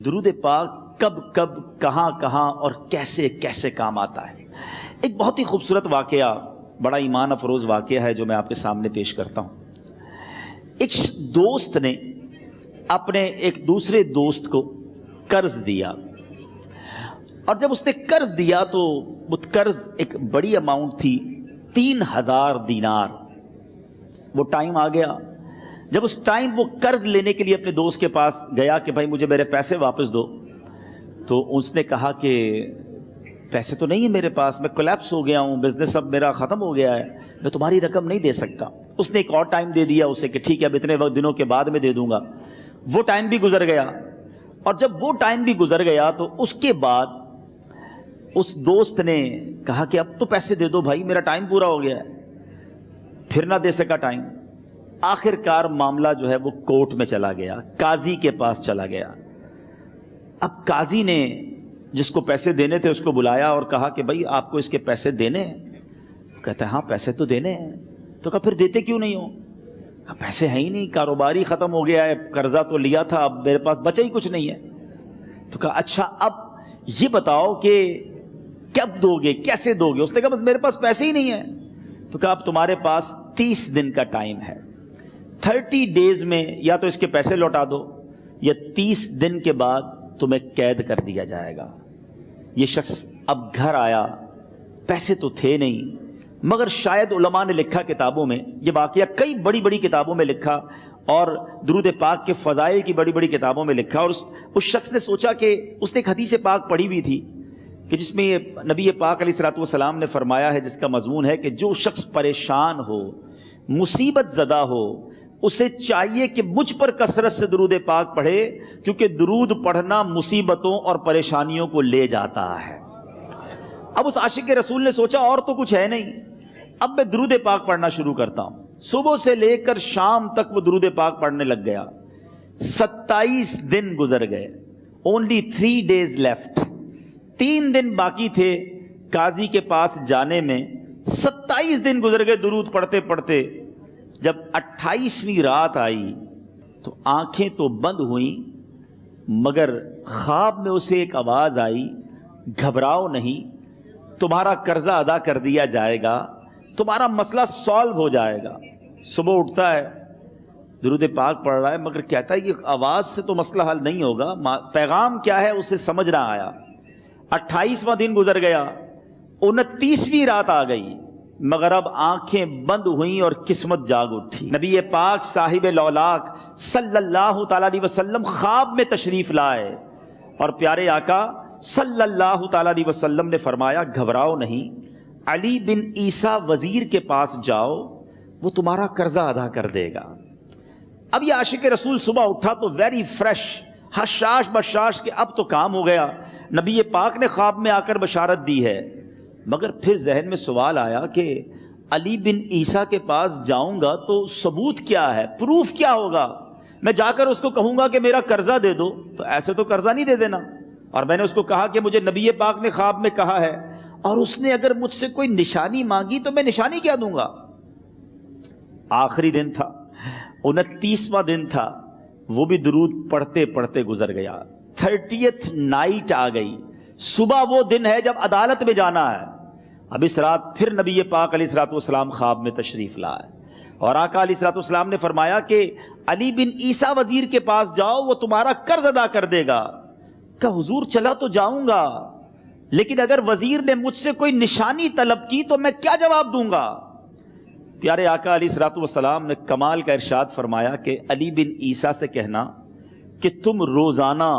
درود پاک کب کب کہاں کہاں اور کیسے کیسے کام آتا ہے۔ ایک بہت ہی خوبصورت واقعہ، بڑا ایمان افروز واقعہ ہے جو میں آپ کے سامنے پیش کرتا ہوں۔ ایک دوست نے اپنے ایک دوسرے دوست کو قرض دیا، اور جب اس نے قرض دیا تو وہ قرض ایک بڑی اماؤنٹ تھی، 3000 دینار۔ وہ ٹائم آ گیا جب اس ٹائم وہ قرض لینے کے لیے اپنے دوست کے پاس گیا کہ بھائی مجھے میرے پیسے واپس دو، تو اس نے کہا کہ پیسے تو نہیں ہے میرے پاس، میں کولیپس ہو گیا ہوں، بزنس اب میرا ختم ہو گیا ہے، میں تمہاری رقم نہیں دے سکتا۔ اس نے ایک اور ٹائم دے دیا اسے کہ ٹھیک ہے اب اتنے دنوں کے بعد میں دے دوں گا۔ وہ ٹائم بھی گزر گیا، اور جب وہ ٹائم بھی گزر گیا تو اس کے بعد اس دوست نے کہا کہ اب تو پیسے دے دو بھائی، میرا ٹائم پورا ہو گیا ہے۔ پھر نہ دے سکا ٹائم۔ آخر کار معاملہ جو ہے وہ کورٹ میں چلا گیا، قاضی کے پاس چلا گیا۔ اب قاضی نے جس کو پیسے دینے تھے اس کو بلایا اور کہا کہ بھائی آپ کو اس کے پیسے دینے ہیں؟ کہتا ہے ہاں پیسے تو دینے ہیں۔ تو کہا پھر دیتے کیوں نہیں ہو؟ کہا پیسے ہیں ہی نہیں، کاروبار ہی ختم ہو گیا ہے، قرضہ تو لیا تھا، اب میرے پاس بچا ہی کچھ نہیں ہے۔ تو کہا اچھا اب یہ بتاؤ کہ کب دو گے، کیسے دو گے؟ اس نے کہا بس میرے پاس پیسے ہی نہیں ہیں۔ تو کہا اب تمہارے پاس 30 دن کا ٹائم ہے، 30 ڈیز میں یا تو اس کے پیسے لوٹا دو یا 30 دن کے بعد تمہیں قید کر دیا جائے گا۔ یہ شخص اب گھر آیا، پیسے تو تھے نہیں، مگر شاید علماء نے لکھا کتابوں میں، یہ واقعہ کئی بڑی بڑی کتابوں میں لکھا اور درود پاک کے فضائل کی بڑی بڑی کتابوں میں لکھا، اور اس شخص نے سوچا کہ اس نے ایک حدیث پاک پڑھی ہوئی تھی کہ جس میں نبی پاک علیہ الصلوۃ والسلام نے فرمایا ہے، جس کا مضمون ہے کہ جو شخص پریشان ہو، مصیبت زدہ ہو، اسے چاہیے کہ مجھ پر کثرت سے درود پاک پڑھے، کیونکہ درود پڑھنا مصیبتوں اور پریشانیوں کو لے جاتا ہے۔ اب اس عاشق رسول نے سوچا اور تو کچھ ہے نہیں، اب میں درود پاک پڑھنا شروع کرتا ہوں۔ صبح سے لے کر شام تک وہ درود پاک پڑھنے لگ گیا۔ 27 دن گزر گئے، only 3 days left، 3 دن باقی تھے قاضی کے پاس جانے میں۔ 27 دن گزر گئے درود پڑھتے پڑھتے۔ جب 28ویں رات آئی تو آنکھیں تو بند ہوئیں، مگر خواب میں اسے ایک آواز آئی، گھبراؤ نہیں، تمہارا قرضہ ادا کر دیا جائے گا، تمہارا مسئلہ سالو ہو جائے گا۔ صبح اٹھتا ہے، درود پاک پڑھ رہا ہے، مگر کہتا ہے یہ آواز سے تو مسئلہ حل نہیں ہوگا، پیغام کیا ہے اسے سمجھ نہ آیا۔ 28واں دن گزر گیا، 29ویں رات آ گئی، مگر اب آنکھیں بند ہوئیں اور قسمت جاگ اٹھی۔ نبی پاک صاحب لولاک صلی اللہ تعالیٰ علیہ وسلم خواب میں تشریف لائے، اور پیارے آقا صلی اللہ تعالیٰ علیہ وسلم نے فرمایا گھبراؤ نہیں، علی بن عیسیٰ وزیر کے پاس جاؤ، وہ تمہارا قرضہ ادا کر دے گا۔ اب یہ عاشق رسول صبح اٹھا تو ویری فریش، حشاش بشاش کہ اب تو کام ہو گیا، نبی پاک نے خواب میں آ کر بشارت دی ہے۔ مگر پھر ذہن میں سوال آیا کہ علی بن عیسیٰ کے پاس جاؤں گا تو ثبوت کیا ہے، پروف کیا ہوگا؟ میں جا کر اس کو کہوں گا کہ میرا قرضہ دے دو، تو ایسے تو قرضہ نہیں دے دینا، اور میں نے اس کو کہا کہ مجھے نبی پاک نے خواب میں کہا ہے، اور اس نے اگر مجھ سے کوئی نشانی مانگی تو میں نشانی کیا دوں گا؟ آخری دن تھا، 29واں دن تھا، وہ بھی درود پڑھتے پڑھتے گزر گیا۔ 30th نائٹ آ گئی، صبح وہ دن ہے جب عدالت میں جانا ہے۔ اب اس رات پھر نبی پاک علیہ الصلوۃ والسلام خواب میں تشریف لائے، اور آقا علیہ الصلوۃ والسلام نے فرمایا کہ علی بن عیسیٰ وزیر کے پاس جاؤ، وہ تمہارا قرض ادا کر دے گا۔ کہ حضور چلا تو جاؤں گا، لیکن اگر وزیر نے مجھ سے کوئی نشانی طلب کی تو میں کیا جواب دوں گا؟ پیارے آقا علیہ الصلوۃ والسلام نے کمال کا ارشاد فرمایا کہ علی بن عیسیٰ سے کہنا کہ تم روزانہ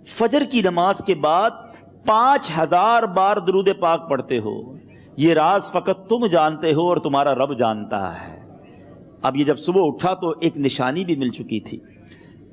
فجر کی نماز کے بعد 5000 بار درود پاک پڑھتے ہو، یہ راز فقط تم جانتے ہو اور تمہارا رب جانتا ہے۔ اب یہ جب صبح اٹھا تو ایک نشانی بھی مل چکی تھی۔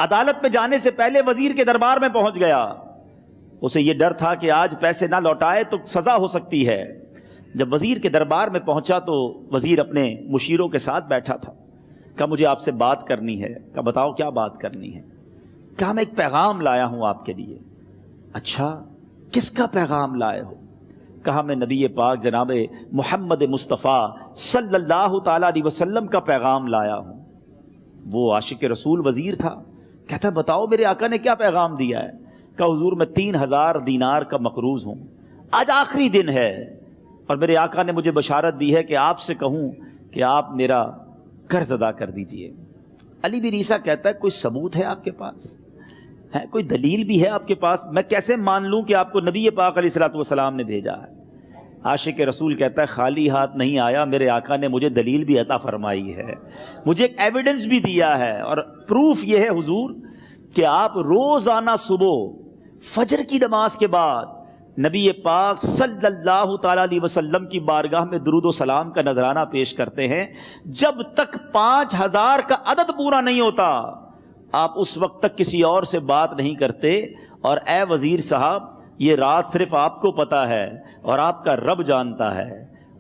عدالت میں جانے سے پہلے وزیر کے دربار میں پہنچ گیا، اسے یہ ڈر تھا کہ آج پیسے نہ لوٹائے تو سزا ہو سکتی ہے۔ جب وزیر کے دربار میں پہنچا تو وزیر اپنے مشیروں کے ساتھ بیٹھا تھا۔ کہا مجھے آپ سے بات کرنی ہے۔ کہا بتاؤ کیا بات کرنی ہے؟ کہا میں ایک پیغام لایا ہوں آپ کے لیے۔ اچھا کس کا پیغام لائے ہو؟ کہا میں نبی پاک جناب محمد مصطفیٰ صلی اللہ تعالیٰ علیہ وسلم کا پیغام لایا ہوں۔ وہ عاشق رسول وزیر تھا، کہتا بتاؤ میرے آقا نے کیا پیغام دیا ہے؟ کہا حضور میں 3000 دینار کا مقروض ہوں، آج آخری دن ہے اور میرے آقا نے مجھے بشارت دی ہے کہ آپ سے کہوں کہ آپ میرا قرض ادا کر دیجئے۔ علی بن عیسیٰ کہتا ہے کوئی ثبوت ہے آپ کے پاس؟ ہے کوئی دلیل بھی ہے آپ کے پاس؟ میں کیسے مان لوں کہ آپ کو نبی پاک علیہ الصلوۃ والسلام نے بھیجا ہے؟ عاشق رسول کہتا ہے خالی ہاتھ نہیں آیا، میرے آقا نے مجھے دلیل بھی عطا فرمائی ہے، مجھے ایک ایویڈنس بھی دیا ہے، اور پروف یہ ہے حضور کہ آپ روزانہ صبح فجر کی نماز کے بعد نبی پاک صلی اللہ تعالیٰ علیہ وسلم کی بارگاہ میں درود و سلام کا نذرانہ پیش کرتے ہیں۔ جب تک 5000 کا عدد پورا نہیں ہوتا آپ اس وقت تک کسی اور سے بات نہیں کرتے، اور اے وزیر صاحب یہ راز صرف آپ کو پتا ہے اور آپ کا رب جانتا ہے۔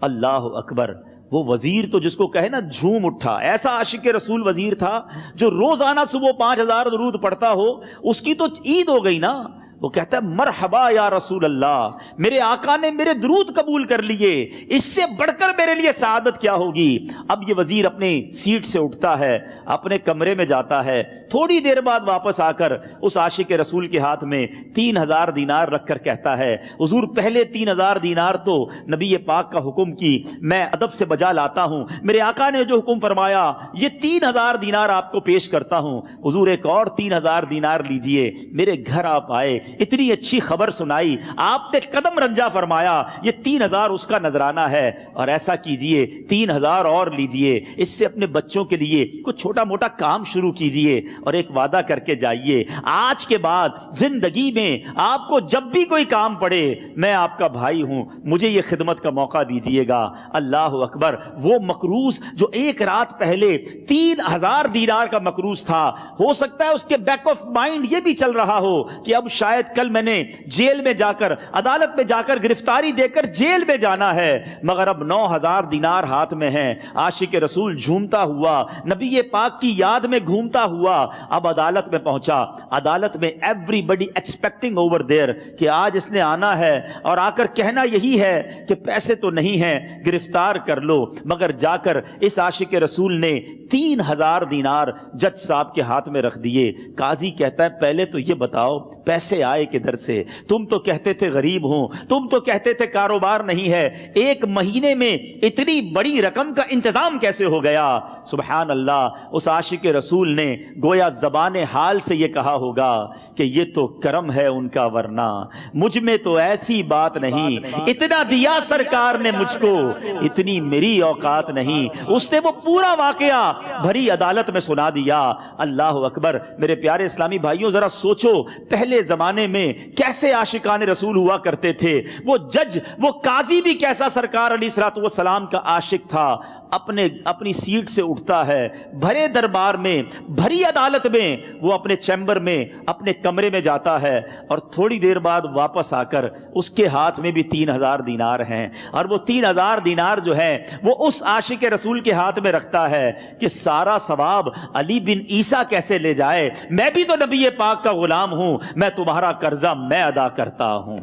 اللہ اکبر! وہ وزیر تو جس کو کہے نا جھوم اٹھا، ایسا عاشق رسول وزیر تھا جو روزانہ صبح 5000 درود پڑھتا ہو، اس کی تو عید ہو گئی نا۔ وہ کہتا ہے مرحبا یا رسول اللہ، میرے آقا نے میرے درود قبول کر لیے، اس سے بڑھ کر میرے لیے سعادت کیا ہوگی۔ اب یہ وزیر اپنی سیٹ سے اٹھتا ہے، اپنے کمرے میں جاتا ہے، تھوڑی دیر بعد واپس آ کر اس عاشق رسول کے ہاتھ میں 3000 دینار رکھ کر کہتا ہے حضور پہلے 3000 دینار تو نبی پاک کا حکم کی میں ادب سے بجا لاتا ہوں، میرے آقا نے جو حکم فرمایا یہ 3000 دینار آپ کو پیش کرتا ہوں، حضور ایک اور 3000 دینار لیجئے۔ میرے گھر آپ آئے، اتنی اچھی خبر سنائی، آپ نے قدم رنجا فرمایا، یہ 3000 اس کا نذرانہ ہے، اور ایسا کیجئے 3000 اور لیجئے، اس سے اپنے بچوں کے لیے کچھ چھوٹا موٹا کام شروع کیجئے، اور ایک وعدہ کر کے جائیے، آج کے بعد زندگی میں آپ کو جب بھی کوئی کام پڑے میں آپ کا بھائی ہوں، مجھے یہ خدمت کا موقع دیجئے گا۔ اللہ اکبر! وہ مقروض جو ایک رات پہلے 3000 دینار کا مقروض تھا، ہو سکتا ہے اس کے بیک آف مائنڈ یہ بھی چل رہا ہو کہ اب شاید کل میں نے جیل میں جا کر، عدالت میں جا کر گرفتاری دے کر جیل میں جانا ہے، مگر اب 9000 دینار ہاتھ میں ہیں۔ عاشق رسول جھومتا ہوا نبی پاک کی یاد میں گھومتا ہوا اب عدالت میں پہنچا۔ عدالت میں everybody expecting over there کہ آج اس نے آنا ہے اور آ کر کہنا یہی ہے کہ پیسے تو نہیں ہیں، گرفتار کر لو، مگر جا کر اس عاشق رسول نے 3000 دینار جج صاحب کے ہاتھ میں رکھ دیے۔ قاضی کہتا ہے پہلے تو یہ بتاؤ پیسے آئے کدھر سے؟ تم تو کہتے تھے غریب ہوں، تم تو کہتے تھے کاروبار نہیں ہے، ایک مہینے میں اتنی بڑی رقم کا انتظام کیسے ہو گیا؟ سبحان اللہ! اس عاشق رسول نے گویا زبان حال سے یہ کہا ہوگا کہ یہ تو کرم ہے ان کا، ورنہ مجھ میں تو ایسی بات نہیں، اتنا دیا سرکار نے مجھ کو، اتنی میری اوقات نہیں۔ اس نے وہ پورا واقعہ بھری عدالت میں سنا دیا۔ اللہ اکبر! میرے پیارے اسلامی بھائیوں ذرا سوچو پہلے زمانے میں کیسے عاشقان رسول ہوا کرتے تھے، وہ جج، وہ قاضی بھی کیسا سرکار علیہ الصلوۃ والسلام کا عاشق تھا۔ اپنی سیٹ سے اٹھتا ہے، بھرے دربار میں، بھری عدالت میں، وہ اپنے چیمبر میں، اپنے کمرے میں جاتا ہے، اور تھوڑی دیر بعد واپس آ کر اس کے ہاتھ میں بھی 3000 دینار ہیں، اور وہ 3000 دینار جو ہے وہ اس عاشق رسول کے ہاتھ میں رکھتا ہے کہ سارا ثواب علی بن عیسیٰ کیسے لے جائے، میں بھی تو نبی پاک کا غلام ہوں، میں تمہارا قرضہ میں ادا کرتا ہوں۔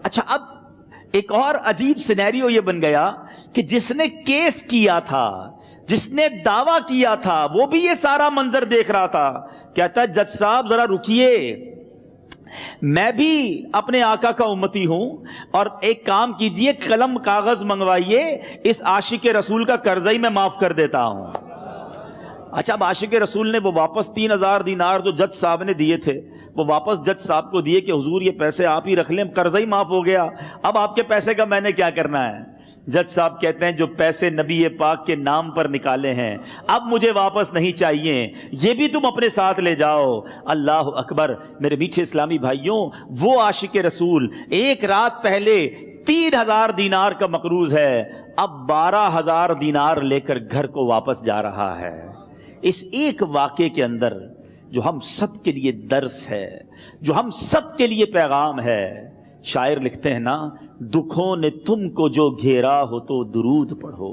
اچھا، اب ایک اور عجیب سینیریو یہ بن گیا کہ جس نے کیس کیا تھا، جس نے دعویٰ کیا تھا، وہ بھی یہ سارا منظر دیکھ رہا تھا۔ کہتا ہے جج صاحب ذرا رکیے، میں بھی اپنے آقا کا امتی ہوں، اور ایک کام کیجئے، قلم کاغذ منگوائیے، اس عاشق رسول کا قرضہ ہی میں معاف کر دیتا ہوں۔ اچھا، اب عاشق رسول نے وہ واپس 3000 دینار جو جج صاحب نے دیے تھے وہ واپس جج صاحب کو دیے کہ حضور یہ پیسے آپ ہی رکھ لیں، قرضہ ہی معاف ہو گیا، اب آپ کے پیسے کا میں نے کیا کرنا ہے؟ جج صاحب کہتے ہیں جو پیسے نبی پاک کے نام پر نکالے ہیں اب مجھے واپس نہیں چاہیے، یہ بھی تم اپنے ساتھ لے جاؤ۔ اللہ اکبر! میرے میٹھے اسلامی بھائیوں، وہ عاشق رسول ایک رات پہلے 3000 دینار کا مقروض ہے، اب 12000 دینار لے کر گھر کو واپس جا رہا ہے۔ اس ایک واقعے کے اندر جو ہم سب کے لیے درس ہے، جو ہم سب کے لیے پیغام ہے، شاعر لکھتے ہیں نا، دکھوں نے تم کو جو گھیرا ہو تو درود پڑھو،